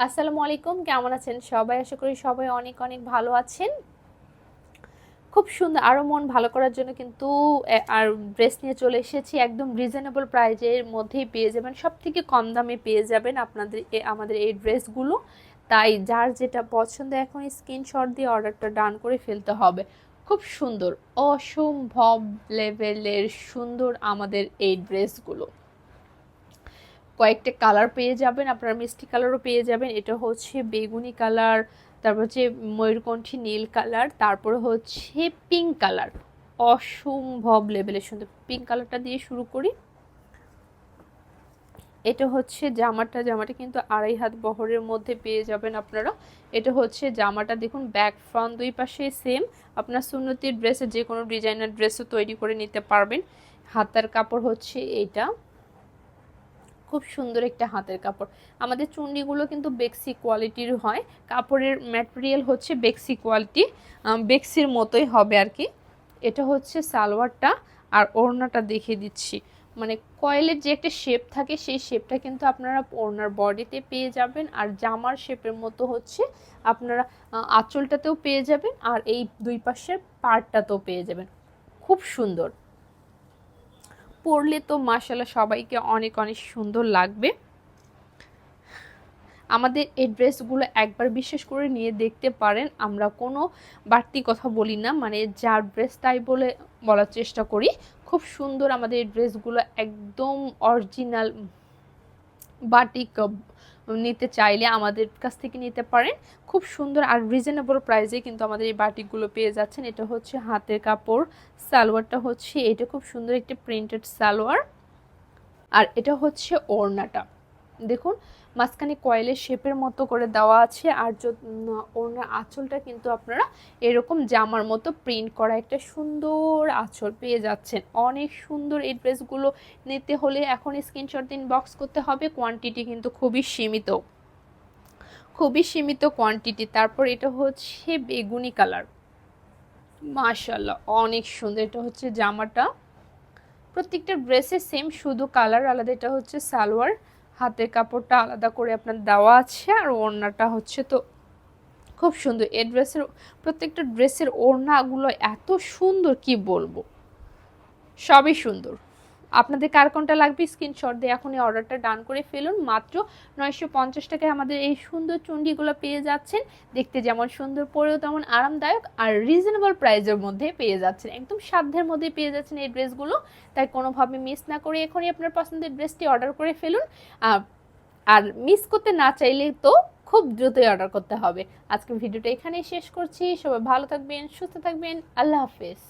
আসসালামু আলাইকুম, কেমন আছেন সবাই? আশা করি সবাই অনেক অনেক ভালো আছেন। খুব সুন্দর আরও মন ভালো করার জন্য কিন্তু আর ড্রেস নিয়ে চলে এসেছি। একদম রিজনেবল প্রাইজের মধ্যেই পেয়ে যাবেন, সব থেকে কম দামে পেয়ে যাবেন আপনাদের আমাদের এই ড্রেসগুলো। তাই যার যেটা পছন্দ এখন স্ক্রিনশট দিয়ে অর্ডারটা ডান করে ফেলতে হবে। খুব সুন্দর, অসম্ভব লেভেলের সুন্দর আমাদের এই ড্রেসগুলো। কয়েকটা কালার পেয়ে যাবেন, আপনারা মিষ্টি কালারও পেয়ে যাবেন। এটা হচ্ছে বেগুনি কালার, তারপর হচ্ছে ময়ূরকণ্ঠী নীল কালার, তারপর হচ্ছে পিঙ্ক কালার। অসম্ভব লেভেলের সুন্দর। পিঙ্ক কালারটা দিয়ে শুরু করি। এটা হচ্ছে জামাটা কিন্তু 2.5 হাত বহরের মধ্যে পেয়ে যাবেন আপনারা। এটা হচ্ছে জামাটা, দেখুন ব্যাক ফ্রন্ট দুই পাশে সেম। আপনার সুন্নতির ড্রেসে যে কোনো ডিজাইনার ড্রেসও তৈরি করে নিতে পারবেন। হাতার কাপড় হচ্ছে এইটা, খুব সুন্দর একটা হাতের কাপড়। আমাদের চুন্ডিগুলো কিন্তু বেক্সি কোয়ালিটির হয়, কাপড়ের ম্যাটেরিয়াল হচ্ছে বেক্সি কোয়ালিটি, বেক্সির মতোই হবে আর কি। এটা হচ্ছে সালোয়ারটা, আর ওড়নাটা দেখিয়ে দিচ্ছি। মানে কয়েলের যে একটা শেপ থাকে সেই শেপটা কিন্তু আপনারা ওড়নার বডিতে পেয়ে যাবেন, আর জামার শেপের মতো হচ্ছে আপনারা আঁচলটাতেও পেয়ে যাবেন, আর এই দুই পাশের পার্টটাতেও পেয়ে যাবেন। খুব সুন্দর, পরলে তো মাশাআল্লাহ সবাইকে অনেক অনেক সুন্দর লাগবে। আমাদের এই ড্রেসগুলো একবার বিশেষ করে নিয়ে দেখতে পারেন। আমরা কোনো বাড়তি কথা বলি না, মানে যার ড্রেস তাই বলে বলার চেষ্টা করি। খুব সুন্দর আমাদের এই ড্রেসগুলো, একদম অরিজিনাল বাটিক। নিতে চাইলে আমাদের কাছ থেকে নিতে পারেন, খুব সুন্দর আর রিজনেবল প্রাইসে কিন্তু আমাদের এই বাটিকগুলো পেয়ে যাচ্ছেন। এটা হচ্ছে হাতের কাপড়, সালোয়ারটা হচ্ছে এটা, খুব সুন্দর একটা প্রিন্টেড সালোয়ার। আর এটা হচ্ছে ওড়নাটা, দেখুন মাঝখানে কয়েলের শেপের মতো করে দেওয়া আছে। আর ওড়নার আঁচলটা কিন্তু আপনারা এরকম জামার মতো প্রিন্ট করা একটা সুন্দর আঁচল পেয়ে যাচ্ছেন। অনেক সুন্দর। এই ড্রেসগুলো নিতে হলে এখন স্ক্রিনশট দিন, বক্স করতে হবে। কোয়ান্টিটি কিন্তু খুবই সীমিত, খুবই সীমিত কোয়ান্টিটি। তারপর এটা হচ্ছে বেগুনি কালার, মাশাআল্লাহ অনেক সুন্দর। এটা হচ্ছে জামাটা, প্রত্যেকটা ড্রেসে সেম, শুধু কালার আলাদা। এটা হচ্ছে সালোয়ার, হাতের কাপড়টা আলাদা করে আপনার দেওয়া আছে, আর ওড়নাটা হচ্ছে তো খুব সুন্দর। এই ড্রেসের প্রত্যেকটা ড্রেসের ওড়নাগুলো এত সুন্দর, কি বলবো, সবই সুন্দর। আপনাদের কার কোনটা লাগবে স্ক্রিনশট দিয়ে এখনই অর্ডারটা ডান করে ফেলুন। মাত্র 950 টাকায় আমাদের এই সুন্দর চুন্ডিগুলো পেয়ে যাচ্ছেন। দেখতে যেমন সুন্দর, পরেও তেমন আরামদায়ক, আর রিজনেবল প্রাইসের মধ্যে পেয়ে যাচ্ছেন, একদম সাধ্যের মধ্যে পেয়ে যাচ্ছেন এই ড্রেসগুলো। তাই কোনোভাবে মিস না করে এখনই আপনার পছন্দের ড্রেসটি অর্ডার করে ফেলুন। আর মিস করতে না চাইলে তো খুব দ্রুতই অর্ডার করতে হবে। আজকের ভিডিওটা এখানেই শেষ করছি। সবাই ভালো থাকবেন, সুস্থ থাকবেন, আল্লাহ হাফেজ।